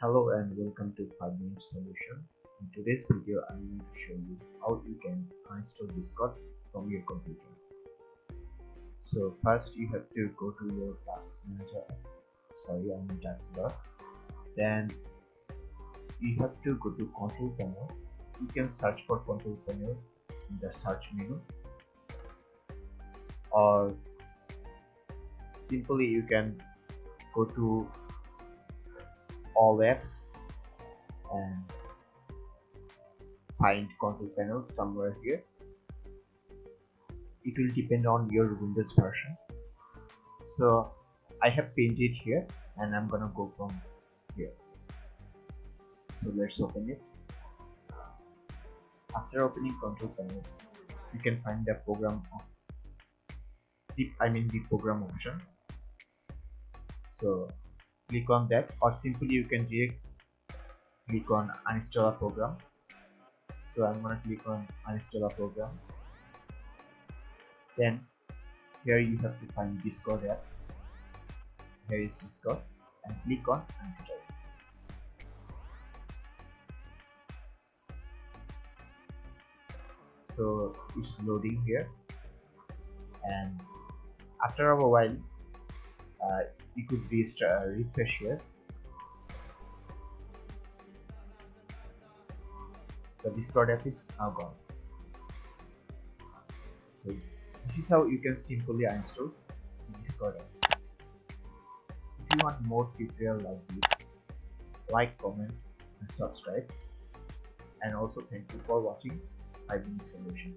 Hello and welcome to 5 Minute Solution. In today's video, I'm going to show you how you can uninstall Discord from your computer. So first you have to go to your task manager. Sorry, I'm in taskbar. Then you have to go to control panel. You can search for control panel in the search menu, or simply you can go to all apps and find control panel somewhere here. It will depend on your Windows version. So I have pinned it here and I'm gonna go from here. So let's open it. After opening control panel, you can find the program of the program option. So click on that, or simply you can direct click on uninstall a program. So I'm gonna click on uninstall a program. Then here you have to find Discord app. Here is Discord and click on uninstall. So it's loading here, and after a while you could refresh here. The Discord app is now gone. So this is how you can simply uninstall Discord app. If you want more tutorial like this, like, comment and subscribe. And also thank you for watching 5 Minute Solution.